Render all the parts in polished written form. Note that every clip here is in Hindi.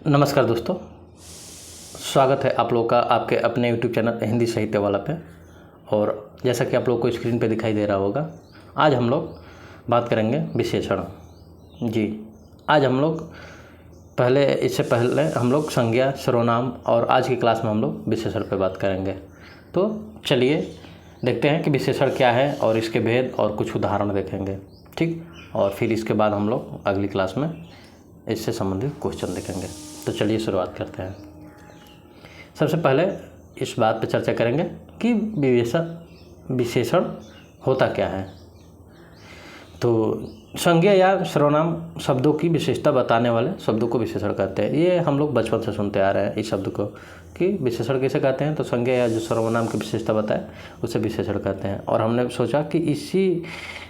नमस्कार दोस्तों, स्वागत है आप लोगों का आपके अपने YouTube चैनल हिंदी साहित्य वाला पे। और जैसा कि आप लोगों को स्क्रीन पे दिखाई दे रहा होगा, आज हम लोग बात करेंगे विशेषण। जी, आज हम लोग इससे पहले हम लोग संज्ञा, सर्वनाम और आज की क्लास में हम लोग विशेषण पे बात करेंगे। तो चलिए देखते हैं कि विशेषण क्या है और इसके भेद और कुछ उदाहरण देखेंगे, ठीक। और फिर इसके बाद हम लोग अगली क्लास में इससे संबंधित क्वेश्चन देखेंगे। तो चलिए शुरुआत करते हैं। सबसे पहले इस बात पर चर्चा करेंगे कि विशेषण होता क्या है। तो संज्ञा या सर्वनाम शब्दों की विशेषता बताने वाले शब्दों को विशेषण कहते हैं। ये हम लोग बचपन से सुनते आ रहे हैं इस शब्द को कि विशेषण कैसे कहते हैं। तो संज्ञा या जो सर्वनाम की विशेषता बताए उसे विशेषण कहते हैं। और हमने सोचा कि इसी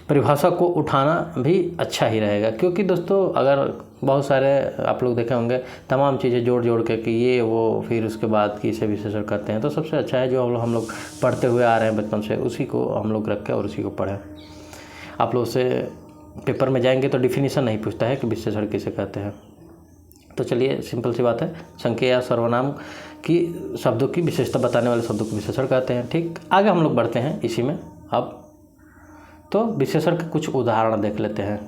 परिभाषा को उठाना भी अच्छा ही रहेगा, क्योंकि दोस्तों अगर बहुत सारे आप लोग देखे होंगे तमाम चीज़ें जोड़ के कि ये वो फिर उसके बाद कि इसे विशेषण कहते हैं, तो सबसे अच्छा है जो हम लोग पढ़ते हुए आ रहे हैं बचपन से, उसी को हम लोग रखें और उसी को पढ़ें। आप लोग से पेपर में जाएंगे तो डिफिनीशन नहीं पूछता है कि विशेषण किसे कहते हैं। तो चलिए सिंपल सी बात है, संज्ञा या सर्वनाम की शब्दों की विशेषता बताने वाले शब्दों को विशेषण कहते हैं, ठीक। आगे हम लोग बढ़ते हैं इसी में। अब तो विशेषण के कुछ उदाहरण देख लेते हैं।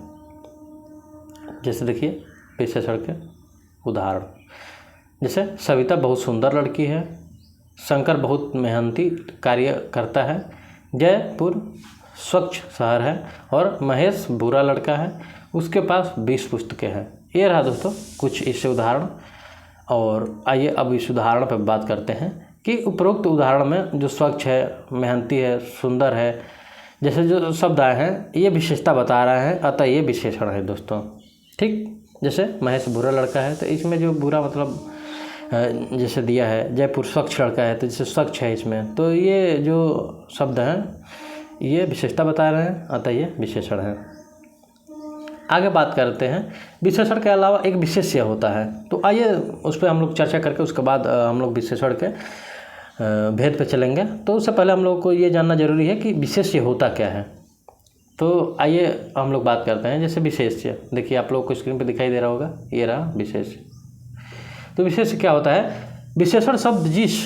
जैसे देखिए विशेषण के उदाहरण, जैसे सविता बहुत सुंदर लड़की है, शंकर बहुत मेहनती कार्य करता है, जयपुर स्वच्छ शहर है और महेश बुरा लड़का है, उसके पास 20 पुस्तकें हैं। ये रहा दोस्तों कुछ इससे उदाहरण। और आइए अब इस उदाहरण पर बात करते हैं कि उपरोक्त उदाहरण में जो स्वच्छ है, मेहनती है, सुंदर है जैसे जो शब्द आए हैं ये विशेषता बता रहे हैं, अतः ये विशेषण है दोस्तों, ठीक। जैसे महेश बुरा लड़का है तो इसमें जो बुरा मतलब जैसे दिया है, जयपुर स्वच्छ लड़का है तो जैसे स्वच्छ है इसमें, तो ये जो शब्द हैं ये विशेषता बता रहे हैं, अतः ये विशेषण है। आगे बात करते हैं विशेषण के अलावा एक विशेष्य होता है। तो आइए उस पर हम लोग चर्चा करके उसके बाद हम लोग विशेषण के भेद पे चलेंगे। तो उससे पहले हम लोग को ये जानना जरूरी है कि विशेष्य होता क्या है। तो आइए हम लोग बात करते हैं। जैसे विशेष्य देखिए आप लोग को स्क्रीन पे दिखाई दे रहा होगा, ये रहा विशेष्य। तो विशेष्य क्या होता है? विशेषण शब्द जिस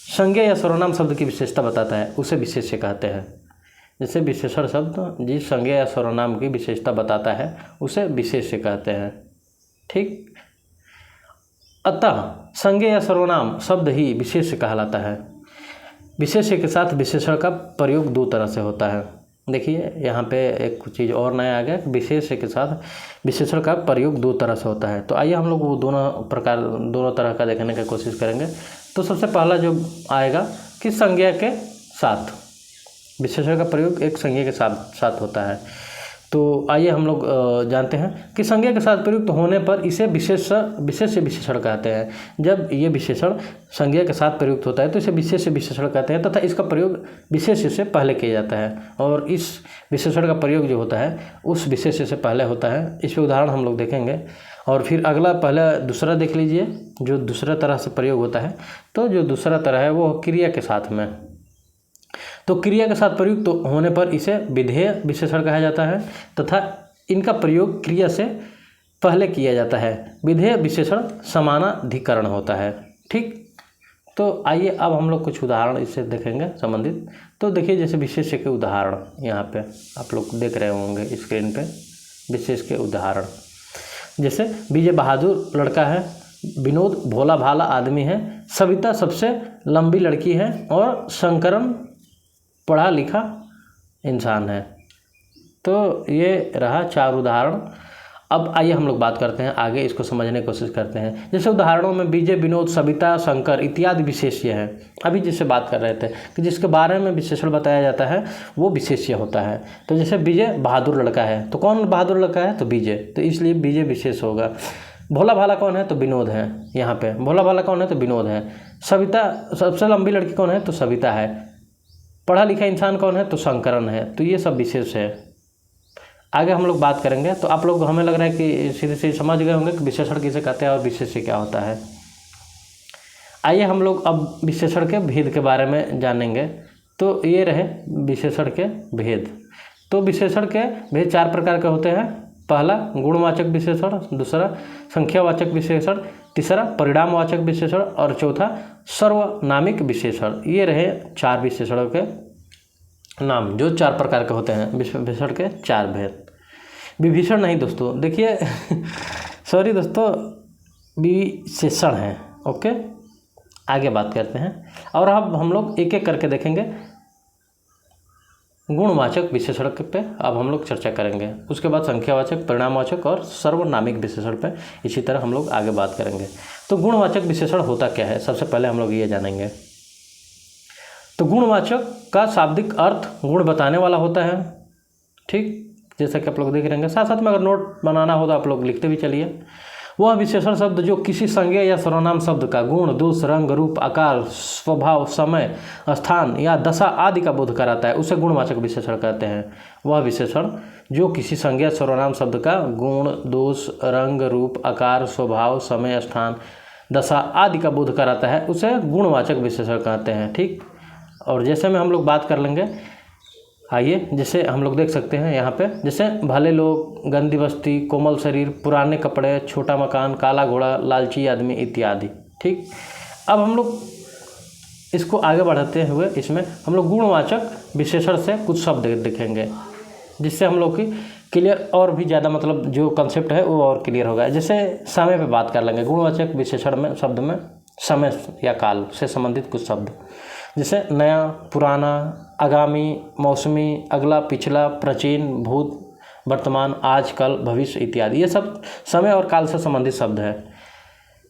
संज्ञा या सर्वनाम शब्द की विशेषता बताता है उसे विशेष्य कहते हैं। जैसे विशेषण शब्द जिस संज्ञा या सर्वनाम की विशेषता बताता है उसे विशेष्य कहते हैं, ठीक। अतः संज्ञा या सर्वनाम शब्द ही विशेष्य कहलाता है। विशेष्य के साथ विशेषण का प्रयोग दो तरह से होता है। देखिए यहाँ पे एक चीज़ और नया आ गया, विशेष्य के साथ विशेषण का प्रयोग दो तरह से होता है। तो आइए हम लोग वो दोनों तरह का देखने की कोशिश करेंगे। तो सबसे पहला जो आएगा कि संज्ञा के साथ विशेषण का प्रयोग एक संज्ञा के साथ होता है। तो आइए हम लोग जानते हैं कि संज्ञा के साथ प्रयुक्त होने पर इसे विशेष्य विशेषण कहते हैं। जब ये विशेषण संज्ञा के साथ प्रयुक्त होता है तो इसे विशेष्य विशेषण कहते हैं तथा इसका प्रयोग विशेष्य से पहले किया जाता है। और इस विशेषण का प्रयोग जो होता है उस विशेष्य से पहले होता है। इस पर उदाहरण हम लोग देखेंगे। और फिर अगला पहले दूसरा देख लीजिए, जो दूसरा तरह से प्रयोग होता है। तो जो दूसरा तरह है वो क्रिया के साथ में। तो क्रिया के साथ प्रयुक्त होने पर इसे विधेय विशेषण कहा जाता है तथा इनका प्रयोग क्रिया से पहले किया जाता है। विधेय विशेषण समानाधिकरण होता है, ठीक। तो आइए अब हम लोग कुछ उदाहरण इससे देखेंगे संबंधित। तो देखिए जैसे विशेष्य के उदाहरण यहाँ पे आप लोग देख रहे होंगे स्क्रीन पे, विशेष के उदाहरण। जैसे विजय बहादुर लड़का है, विनोद भोला भाला आदमी है, सविता सबसे लंबी लड़की है और शंकरन पढ़ा लिखा इंसान है। तो ये रहा 4 उदाहरण। अब आइए हम लोग बात करते हैं आगे, इसको समझने की कोशिश करते हैं। जैसे उदाहरणों में विजय, विनोद, सविता, शंकर इत्यादि विशेष्य है। अभी जिससे बात कर रहे थे कि जिसके बारे में विशेषण बताया जाता है वो विशेष्य होता है। तो जैसे विजय बहादुर लड़का है, तो कौन बहादुर लड़का है? तो विजय, तो इसलिए विजय विशेष होगा। भोला भाला कौन है? तो विनोद है। यहाँ पे भोला भाला कौन है? तो विनोद है। सविता सबसे लंबी लड़की कौन है? तो सविता है। पढ़ा लिखा इंसान कौन है? तो शंकरन है। तो ये सब विशेष है। आगे हम लोग बात करेंगे। तो आप लोग हमें लग रहा है कि सीधे सीधे समझ गए होंगे कि विशेषण किसे कहते हैं और विशेष्य क्या होता है। आइए हम लोग अब विशेषण के भेद के बारे में जानेंगे। तो ये रहे विशेषण के भेद। तो विशेषण के भेद 4 प्रकार के होते हैं। पहला गुणवाचक विशेषण, दूसरा संख्यावाचक विशेषण, तीसरा परिणामवाचक विशेषण और चौथा सर्वनामिक विशेषण। ये रहे 4 विशेषणों के नाम, जो 4 प्रकार के होते हैं। विशेषण के 4 भेद। विभीषण नहीं दोस्तों, देखिए सॉरी दोस्तों, विशेषण है। ओके, आगे बात करते हैं और अब हम लोग एक एक करके देखेंगे। गुणवाचक विशेषण पे अब हम लोग चर्चा करेंगे, उसके बाद संख्यावाचक, परिणामवाचक और सर्वनामिक विशेषण पे इसी तरह हम लोग आगे बात करेंगे। तो गुणवाचक विशेषण होता क्या है, सबसे पहले हम लोग ये जानेंगे। तो गुणवाचक का शाब्दिक अर्थ गुण बताने वाला होता है। ठीक, जैसा कि आप लोग देख रहे हैं, साथ साथ में अगर नोट बनाना हो तो आप लोग लिखते भी चलिए। वह विशेषण शब्द जो किसी संज्ञा या सर्वनाम शब्द का गुण, दोष, रंग, रूप, आकार, स्वभाव, समय, स्थान या दशा आदि का बोध कराता है, उसे गुणवाचक विशेषण कहते हैं। वह विशेषण जो किसी संज्ञा सर्वनाम शब्द का गुण, दोष, रंग, रूप, आकार, स्वभाव, समय, स्थान, दशा आदि का बोध कराता है, उसे गुणवाचक विशेषण कहते हैं। ठीक, और जैसे में हम लोग बात कर लेंगे, आइए, जैसे हम लोग देख सकते हैं यहाँ पे, जैसे भले लोग, गंदी बस्ती, कोमल शरीर, पुराने कपड़े, छोटा मकान, काला घोड़ा, लालची आदमी इत्यादि। ठीक, अब हम लोग इसको आगे बढ़ाते हुए इसमें हम लोग गुणवाचक विशेषण से कुछ शब्द देखेंगे, जिससे हम लोग की क्लियर और भी ज़्यादा मतलब जो कंसेप्ट है वो और क्लियर होगा। जैसे समय पे बात कर लेंगे। गुणवाचक विशेषण में शब्द में समय या काल से संबंधित कुछ शब्द, जैसे नया, पुराना, आगामी, मौसमी, अगला, पिछला, प्राचीन, भूत, वर्तमान, आज, कल, भविष्य इत्यादि। ये सब समय और काल से संबंधित शब्द है।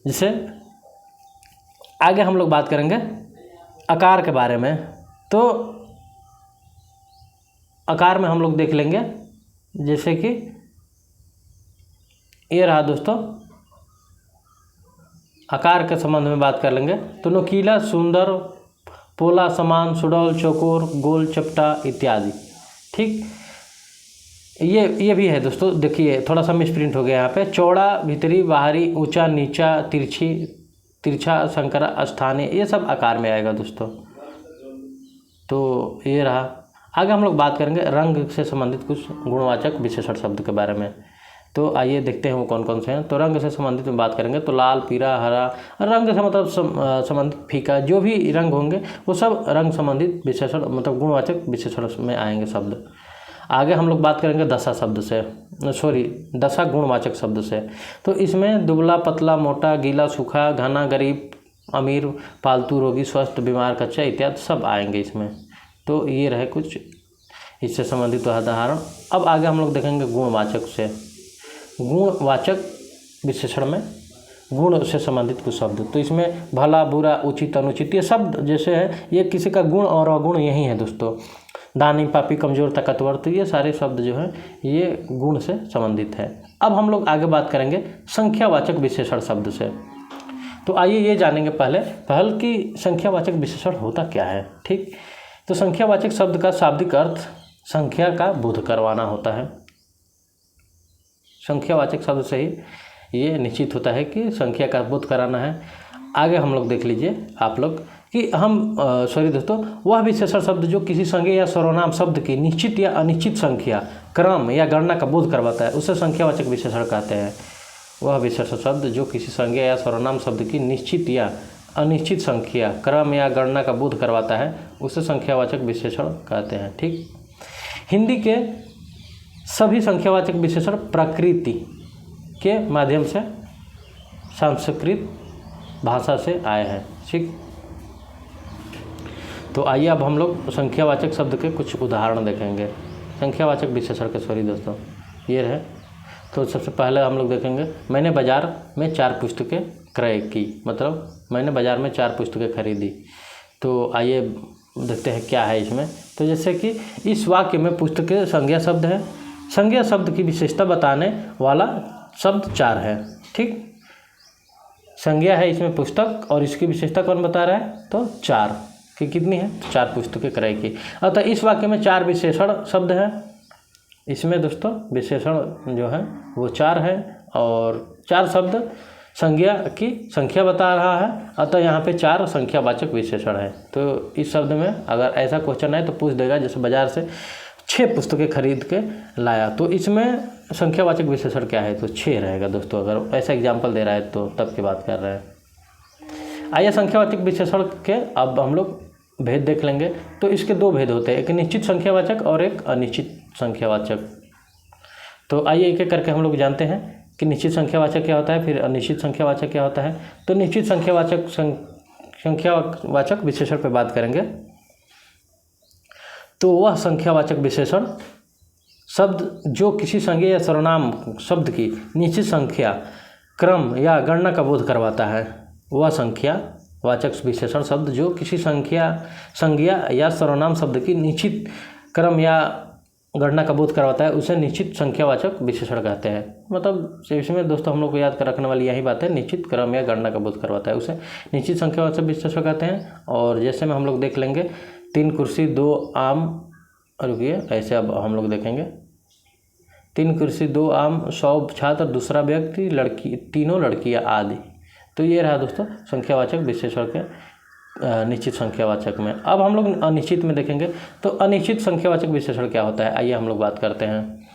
जिसे आगे हम लोग बात करेंगे आकार के बारे में। तो आकार में हम लोग देख लेंगे, जैसे कि ये रहा दोस्तों, आकार के संबंध में बात कर लेंगे तो नुकीला, सुंदर, पोला, समान, सुडौल, चौकोर, गोल, चपटा इत्यादि। ठीक, ये भी है दोस्तों। देखिए थोड़ा सा मिसप्रिंट हो गया यहाँ पे। चौड़ा, भीतरी, बाहरी, ऊंचा, नीचा, तिरछी, तिरछा, संकरा, स्थानीय, ये सब आकार में आएगा दोस्तों। तो ये रहा। आगे हम लोग बात करेंगे रंग से संबंधित कुछ गुणवाचक विशेषण शब्द के बारे में। तो आइए देखते हैं वो कौन कौन से हैं। तो रंग से संबंधित में बात करेंगे तो लाल, पीला, हरा। रंग से मतलब संबंधित फीका, जो भी रंग होंगे वो सब रंग संबंधित विशेषण मतलब गुणवाचक विशेषण में आएंगे शब्द। आगे हम लोग बात करेंगे दशा शब्द से, दशा गुणवाचक शब्द से। तो इसमें दुबला, पतला, मोटा, गीला, सूखा, घना, गरीब, अमीर, पालतू, रोगी, स्वस्थ, बीमार, कच्चा इत्यादि सब आएंगे इसमें। तो ये रहे कुछ इससे संबंधित उदाहरण। अब आगे हम लोग देखेंगे गुणवाचक से। गुणवाचक विशेषण में गुण से संबंधित कुछ शब्द। तो इसमें भला, बुरा, उचित, अनुचित, ये शब्द जैसे है ये किसी का गुण और अवगुण यही है दोस्तों। दानी, पापी, कमजोर, ताकतवर, तो ये सारे शब्द जो हैं ये गुण से संबंधित है। अब हम लोग आगे बात करेंगे संख्यावाचक विशेषण शब्द से। तो आइए ये जानेंगे पहल की संख्यावाचक विशेषण होता क्या है। ठीक, तो संख्यावाचक शब्द का शाब्दिक अर्थ संख्या का बोध करवाना होता है। संख्यावाचक शब्द से ही ये निश्चित होता है कि संख्या का बोध कराना है। आगे हम लोग देख लीजिए आप लोग कि दोस्तों, वह विशेषण शब्द जो किसी संज्ञा या सर्वनाम शब्द की निश्चित या अनिश्चित संख्या, क्रम या गणना का बोध करवाता है, उसे संख्यावाचक विशेषण कहते हैं। वह विशेषण शब्द जो किसी संज्ञा या सर्वनाम शब्द की निश्चित या अनिश्चित संख्या, क्रम या गणना का बोध करवाता है, उसे संख्यावाचक विशेषण कहते हैं। ठीक, हिंदी के सभी संख्यावाचक विशेषण प्रकृति के माध्यम से संस्कृत भाषा से आए हैं। ठीक, तो आइए अब हम लोग संख्यावाचक शब्द के कुछ उदाहरण देखेंगे। संख्यावाचक विशेषण के दोस्तों ये रहे। तो सबसे पहले हम लोग देखेंगे, मैंने बाज़ार में 4 पुस्तकें क्रय की, मतलब मैंने बाज़ार में 4 पुस्तकें खरीदी। तो आइए देखते हैं क्या है इसमें। तो जैसे कि इस वाक्य में पुस्तकें संज्ञा शब्द है। संज्ञा शब्द की विशेषता बताने वाला शब्द 4 है। ठीक, संज्ञा है इसमें पुस्तक और इसकी विशेषता कौन बता रहा है, तो 4 कि कितनी है, 4 पुस्तकें क्रय की। अतः इस वाक्य में 4 विशेषण शब्द है। इसमें दोस्तों विशेषण जो है वो 4 है और 4 शब्द संज्ञा की संख्या बता रहा है। अतः यहाँ पे 4 संख्यावाचक विशेषण है। तो इस शब्द में अगर ऐसा क्वेश्चन है तो पूछ देगा, जैसे बाजार से 6 पुस्तकें खरीद के लाया, तो इसमें संख्यावाचक विशेषण क्या है? तो 6 रहेगा दोस्तों। अगर ऐसा एग्जाम्पल दे रहा है तो तब की बात कर रहे हैं। आइए संख्यावाचक विशेषण के अब हम लोग भेद देख लेंगे। तो इसके 2 भेद होते हैं, एक निश्चित संख्यावाचक और एक अनिश्चित संख्यावाचक। तो आइए एक एक करके हम लोग जानते हैं कि निश्चित संख्यावाचक क्या होता है, फिर अनिश्चित संख्यावाचक क्या होता है। तो निश्चित संख्यावाचक विशेषण पे बात करेंगे। तो वह संख्यावाचक विशेषण शब्द जो किसी संज्ञा या सर्वनाम शब्द की निश्चित संख्या, क्रम या गणना का बोध करवाता है। वह संख्यावाचक विशेषण शब्द जो किसी संज्ञा या सर्वनाम शब्द की निश्चित क्रम या गणना का बोध करवाता है, उसे निश्चित संख्यावाचक विशेषण कहते हैं। मतलब इसमें दोस्तों हम लोग को याद कर रखने वाली यही बात है, निश्चित क्रम या गणना का बोध करवाता है उसे निश्चित संख्यावाचक विशेषण कहते हैं। और जैसे में हम लोग देख लेंगे 3 कुर्सी 2 आम, रुकिए ऐसे अब हम लोग देखेंगे 3 कुर्सी 2 आम, 100 छात्र, दूसरा व्यक्ति, लड़की, तीनों लड़कियाँ आदि। तो ये रहा दोस्तों संख्यावाचक विशेषण के निश्चित संख्यावाचक में। अब हम लोग अनिश्चित में देखेंगे। तो अनिश्चित संख्यावाचक विशेषण क्या होता है, आइए हम लोग बात करते हैं।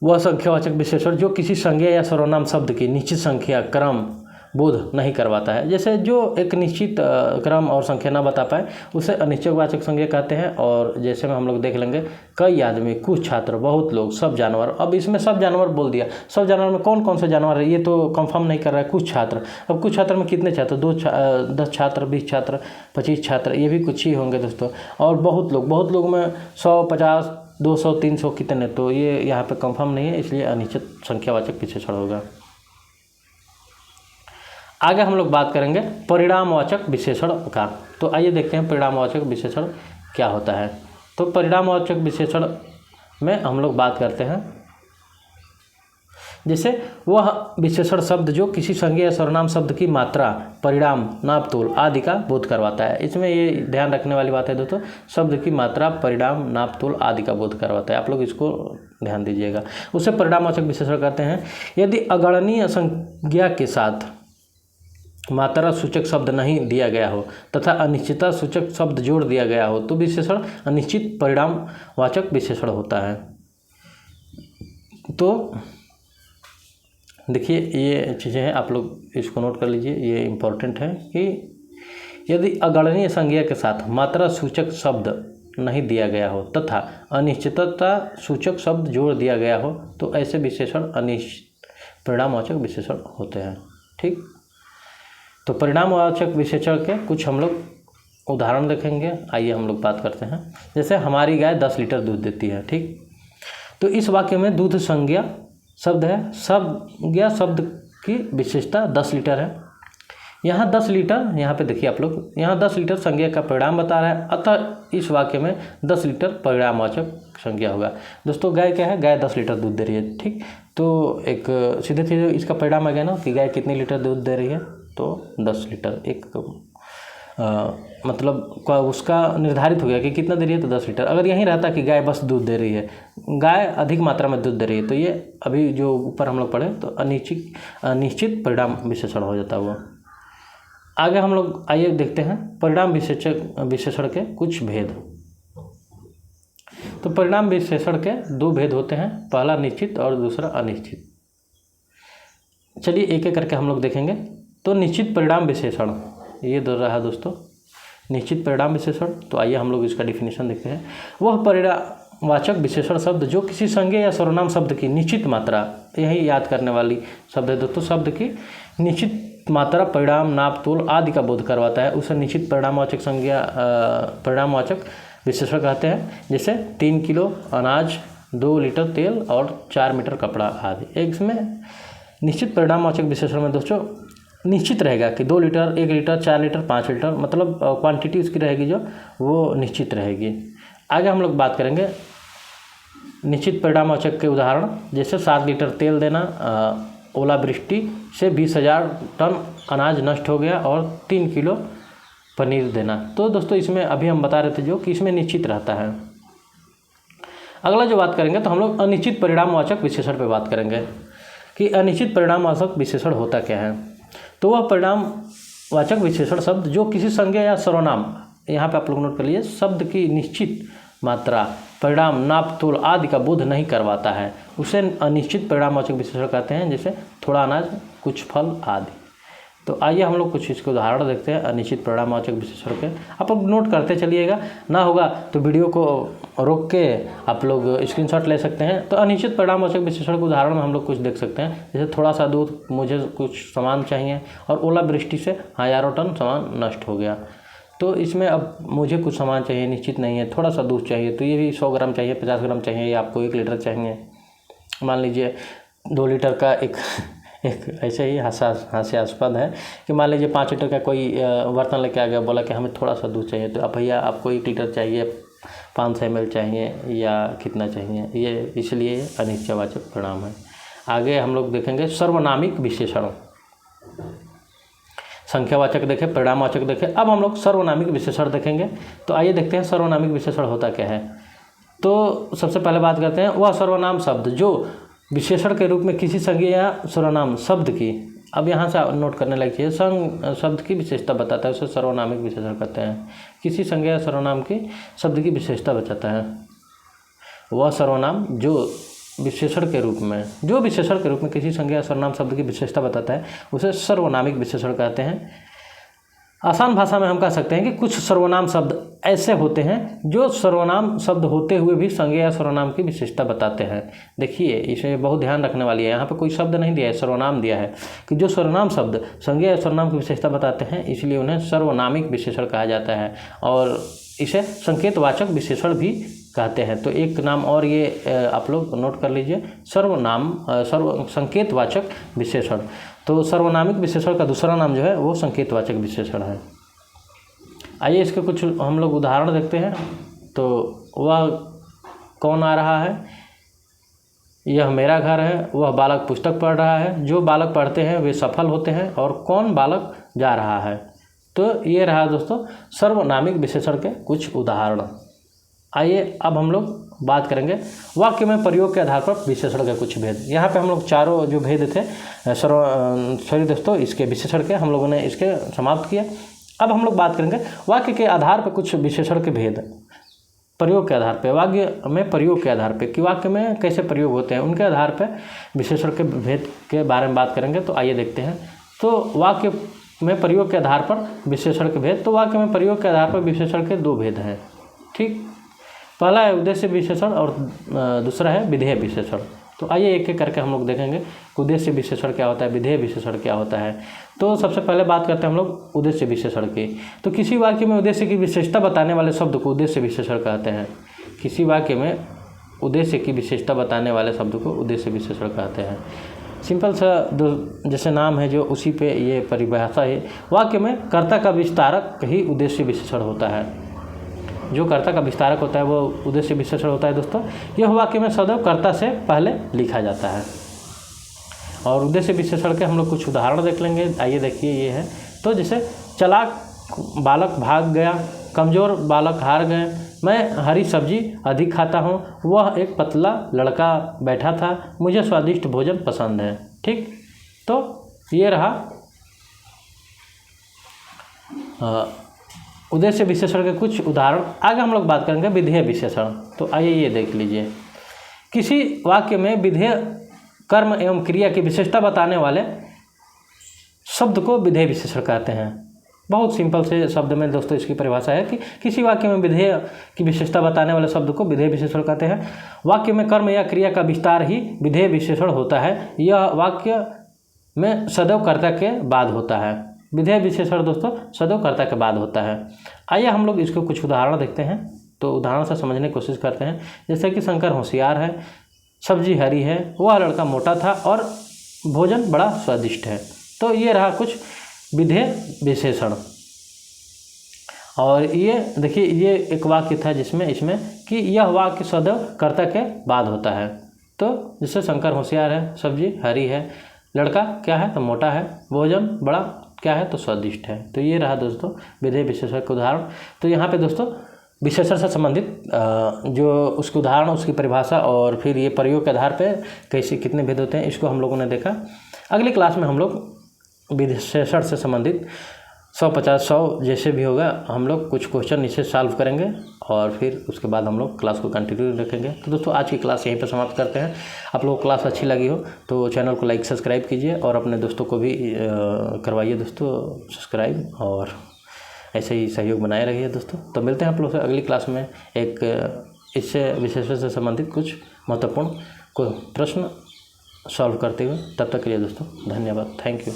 वह संख्यावाचक विशेषण जो किसी संज्ञा या सर्वनाम शब्द की निश्चित संख्या, क्रम बोध नहीं करवाता है। जैसे जो एक निश्चित क्रम और संख्या ना बता पाए उसे अनिश्चितवाचक संज्ञा कहते हैं। और जैसे में हम लोग देख लेंगे कई आदमी, कुछ छात्र, बहुत लोग, सब जानवर। अब इसमें सब जानवर बोल दिया, सब जानवर में कौन कौन से जानवर है ये तो कंफर्म नहीं कर रहा है। कुछ छात्र, अब कुछ छात्र में कितने छात्र? 10 छात्र, 20 छात्र, 25 छात्र, ये भी कुछ ही होंगे दोस्तों। और बहुत लोग में 100, 50, 200, 300 कितने, तो ये यहाँ पे कंफर्म नहीं है, इसलिए अनिश्चित संख्यावाचक विशेषण होगा। आगे हम लोग बात करेंगे परिणामवाचक विशेषण का। तो आइए देखते हैं परिणामवाचक विशेषण क्या होता है। तो परिणामवाचक विशेषण में हम लोग बात करते हैं जैसे वह विशेषण शब्द जो किसी संज्ञा या सर्वनाम शब्द की मात्रा, परिणाम, नाप तोल आदि का बोध करवाता है। इसमें ये ध्यान रखने वाली बात है दोस्तों, शब्द की मात्रा, परिणाम, नाप तोल आदि का बोध करवाता है। आप लोग इसको ध्यान दीजिएगा। उसे परिणामवाचक विशेषण कहते हैं। यदि अगणनीय संज्ञा के साथ मात्रा सूचक शब्द नहीं दिया गया हो तथा अनिश्चितता सूचक शब्द जोड़ दिया गया हो तो विशेषण अनिश्चित परिणामवाचक विशेषण होता है। तो देखिए ये चीज़ें हैं, आप लोग इसको नोट कर लीजिए, ये इम्पोर्टेंट है कि यदि अगणनीय संज्ञा के साथ मात्रा सूचक शब्द नहीं दिया गया हो तथा अनिश्चितता सूचक शब्द जोड़ दिया गया हो तो ऐसे विशेषण अनिश्चित परिणामवाचक विशेषण होते हैं। ठीक, तो परिणामवाचक विशेषण के कुछ हम लोग उदाहरण देखेंगे। आइए हम लोग बात करते हैं। जैसे हमारी गाय 10 लीटर दूध देती है। ठीक, तो इस वाक्य में दूध संज्ञा शब्द है, संज्ञा शब्द की विशेषता 10 लीटर है। यहाँ 10 लीटर, यहाँ पे देखिए आप लोग, यहाँ 10 लीटर संज्ञा का परिणाम बता रहा है, अतः इस वाक्य में 10 लीटर परिणामवाचक संज्ञा होगा। दोस्तों गाय क्या है, गाय 10 लीटर दूध दे रही है। ठीक, तो एक सीधे सीधे इसका परिणाम आ गया ना कि गाय कितनी लीटर दूध दे रही है, तो 10 लीटर। एक मतलब उसका निर्धारित हो गया कि कितना दे रही है, तो 10 लीटर। अगर यहीं रहता कि गाय बस दूध दे रही है, गाय अधिक मात्रा में दूध दे रही है, तो ये अभी जो ऊपर हम लोग पढ़े तो अनिश्चित परिणाम विशेषण हो जाता वो। आगे हम लोग आइए देखते हैं परिणाम विशेषण के कुछ भेद। तो परिणाम विशेषण के 2 भेद होते हैं, पहला निश्चित और दूसरा अनिश्चित। चलिए एक एक करके हम लोग देखेंगे। तो निश्चित परिणाम विशेषण, ये दो रहा दोस्तों निश्चित परिणाम विशेषण। तो आइए हम लोग इसका डिफिनीशन देखते हैं। वह परिणामवाचक विशेषण शब्द जो किसी संज्ञा या सर्वनाम शब्द की निश्चित मात्रा, यही याद करने वाली शब्द है दोस्तों, शब्द की निश्चित मात्रा, परिणाम, नाप तोल आदि का बोध करवाता है, उसे निश्चित परिणामवाचक परिणामवाचक विशेषण कहते हैं। जैसे 3 किलो अनाज, 2 लीटर तेल और 4 मीटर कपड़ा आदि। इसमें निश्चित परिणामवाचक विशेषण में दोस्तों निश्चित रहेगा कि 2 लीटर, 1 लीटर, 4 लीटर, 5 लीटर, मतलब क्वांटिटी उसकी रहेगी जो वो निश्चित रहेगी। आगे हम लोग बात करेंगे निश्चित परिणामवाचक के उदाहरण। जैसे 7 लीटर तेल देना, ओलावृष्टि से 20,000 टन अनाज नष्ट हो गया और 3 किलो पनीर देना। तो दोस्तों इसमें अभी हम बता रहे थे जो कि इसमें निश्चित रहता है। अगला जो बात करेंगे तो हम लोग अनिश्चित परिणामवाचक विशेषण पे बात करेंगे कि अनिश्चित परिणामवाचक विशेषण होता क्या है। तो वह परिणामवाचक विशेषण शब्द जो किसी संज्ञा या सर्वनाम, यहाँ पे आप लोग नोट कर लीजिए, शब्द की निश्चित मात्रा, परिणाम, नाप तोल आदि का बोध नहीं करवाता है, उसे अनिश्चित परिणामवाचक विशेषण कहते हैं, जैसे थोड़ा अनाज, कुछ फल आदि। तो आइए हम लोग कुछ इसके उदाहरण देखते हैं अनिश्चित परिणामवाचक विशेषण के। आप लोग नोट करते चलिएगा, ना होगा तो वीडियो को रोक के आप लोग स्क्रीनशॉट ले सकते हैं। तो अनिश्चित परिणामवाचक विशेषण के उदाहरण में हम लोग कुछ देख सकते हैं, जैसे थोड़ा सा दूध, मुझे कुछ सामान चाहिए, और ओलावृष्टि से हज़ारों टन सामान नष्ट हो गया। तो इसमें अब मुझे कुछ सामान चाहिए, निश्चित नहीं है, थोड़ा सा दूध चाहिए, तो ये भी 100 ग्राम चाहिए, 50 ग्राम चाहिए, या आपको 1 लीटर चाहिए। मान लीजिए 2 लीटर का एक ऐसे ही हास्यास्पद है कि मान लीजिए 5 लीटर का कोई बर्तन लेके आ गया, बोला कि हमें थोड़ा सा दूध चाहिए, तो अब भैया आपको 1 लीटर चाहिए, 500 ml चाहिए, या कितना चाहिए, ये इसलिए अनिश्चयवाचक परिणाम है। आगे हम लोग देखेंगे सर्वनामिक विशेषण। संख्यावाचक देखें, परिणामवाचक देखें, अब हम लोग सर्वनामिक विशेषण देखेंगे। तो आइए देखते हैं सर्वनामिक विशेषण होता क्या है। तो सबसे पहले बात करते हैं वह सर्वनाम शब्द जो विशेषण के रूप में किसी संज्ञा या सर्वनाम शब्द की, अब यहाँ से नोट करने लायक चीज़, संग शब्द की विशेषता बताता है, उसे सर्वनामिक विशेषण कहते हैं। किसी संज्ञा या सर्वनाम की शब्द की विशेषता बताता है, वह सर्वनाम जो विशेषण के रूप में किसी संज्ञा या सर्वनाम शब्द की विशेषता बताता है, उसे सर्वनामिक विशेषण कहते हैं। आसान भाषा में हम कह सकते हैं कि कुछ सर्वनाम शब्द ऐसे होते हैं जो सर्वनाम शब्द होते हुए भी संज्ञा या सर्वनाम की विशेषता बताते हैं। देखिए, इसमें बहुत ध्यान रखने वाली है, यहाँ पे कोई शब्द नहीं दिया है, सर्वनाम दिया है कि जो सर्वनाम शब्द संज्ञा या सर्वनाम की विशेषता बताते हैं, इसलिए उन्हें सर्वनामिक विशेषण कहा जाता है, और इसे संकेतवाचक विशेषण भी कहते हैं। तो एक नाम और ये आप लोग नोट कर लीजिए, संकेतवाचक विशेषण। तो सर्वनामिक विशेषण का दूसरा नाम जो है वो संकेतवाचक विशेषण है। आइए इसके कुछ हम लोग उदाहरण देखते हैं। तो वह कौन आ रहा है, यह मेरा घर है, वह बालक पुस्तक पढ़ रहा है, जो बालक पढ़ते हैं वे सफल होते हैं, और कौन बालक जा रहा है। तो ये रहा दोस्तों सर्वनामिक विशेषण के कुछ उदाहरण। आइए अब हम लोग बात करेंगे वाक्य में प्रयोग के आधार पर विशेषण के कुछ भेद। यहाँ पे हम लोग चारों जो भेद थे सॉरी दोस्तों, इसके विशेषण के हम लोगों ने इसके समाप्त किया। अब हम लोग बात करेंगे वाक्य के आधार पर कुछ विशेषण के भेद, प्रयोग के आधार पे, वाक्य में प्रयोग के आधार पे कि वाक्य में कैसे प्रयोग होते हैं, उनके आधार पे विशेषण के भेद के बारे में बात करेंगे। तो आइए देखते हैं। तो वाक्य में प्रयोग के आधार पर विशेषण के भेद। तो वाक्य में प्रयोग के आधार पर विशेषण के 2 भेद हैं, ठीक। पहला है उद्देश्य विशेषण और दूसरा है विधेय विशेषण। तो आइए एक एक करके हम लोग देखेंगे उद्देश्य विशेषण क्या होता है, विधेय विशेषण क्या होता है। तो सबसे पहले बात करते हैं हम लोग उद्देश्य विशेषण की। तो किसी वाक्य में उद्देश्य की विशेषता बताने वाले शब्द को उद्देश्य विशेषण कहते हैं। किसी वाक्य में उद्देश्य की विशेषता बताने वाले शब्द को उद्देश्य विशेषण कहते हैं। सिंपल सा जैसे नाम है जो उसी पे ये परिभाषा है। वाक्य में कर्ता का विस्तारक ही उद्देश्य विशेषण होता है। जो कर्ता का विस्तारक होता है वो उद्देश्य विशेषण होता है दोस्तों। यह वाक्य में सदैव कर्ता से पहले लिखा जाता है। और उद्देश्य विशेषण के हम लोग कुछ उदाहरण देख लेंगे। आइए देखिए, ये है। तो जैसे चालाक बालक भाग गया, कमज़ोर बालक हार गए, मैं हरी सब्जी अधिक खाता हूँ, वह एक पतला लड़का बैठा था, मुझे स्वादिष्ट भोजन पसंद है, ठीक। तो ये रहा उद्देश्य विशेषण के कुछ उदाहरण। आगे हम लोग बात करेंगे विधेय विशेषण। तो आइए ये देख लीजिए। किसी वाक्य में विधेय कर्म एवं क्रिया की विशेषता बताने वाले शब्द को विधेय विशेषण कहते हैं। बहुत सिंपल से शब्द में दोस्तों इसकी परिभाषा है कि किसी वाक्य में विधेय की विशेषता बताने वाले शब्द को विधेय विशेषण कहते हैं। वाक्य में कर्म या क्रिया का विस्तार ही विधेय विशेषण होता है। यह वाक्य में सदैव कर्ता के बाद होता है। विधेय विशेषण दोस्तों सदैव कर्ता के बाद होता है। आइए हम लोग इसको कुछ उदाहरण देखते हैं। तो उदाहरण से समझने की कोशिश करते हैं। जैसे कि शंकर होशियार है, सब्जी हरी है, वह लड़का मोटा था और भोजन बड़ा स्वादिष्ट है। तो ये रहा कुछ विधेय विशेषण। और ये देखिए, ये एक वाक्य था जिसमें इसमें कि यह वाक्य सदैव कर्ता के बाद होता है। तो जैसे शंकर होशियार है, सब्जी हरी है, लड़का क्या है तो मोटा है, भोजन बड़ा क्या है तो स्वादिष्ट है। तो ये रहा दोस्तों विधेय विशेषण का उदाहरण। तो यहाँ पे दोस्तों विशेषण से संबंधित जो उसके उदाहरण, उसकी परिभाषा और फिर ये प्रयोग के आधार पे कैसे कितने भेद होते हैं, इसको हम लोगों ने देखा। अगली क्लास में हम लोग विशेषण से संबंधित 150 जैसे भी होगा हम लोग कुछ क्वेश्चन इसे सॉल्व करेंगे और फिर उसके बाद हम लोग क्लास को कंटिन्यू रखेंगे। तो दोस्तों आज की क्लास यहीं पर समाप्त करते हैं। आप लोगों को क्लास अच्छी लगी हो तो चैनल को लाइक सब्सक्राइब कीजिए और अपने दोस्तों को भी करवाइए दोस्तों सब्सक्राइब, और ऐसे ही सहयोग बनाए रहिए दोस्तों। तो मिलते हैं आप लोग से अगली क्लास में एक इससे विषय से संबंधित कुछ महत्वपूर्ण प्रश्न सॉल्व करते हुए। तब तक के लिए दोस्तों धन्यवाद, थैंक यू।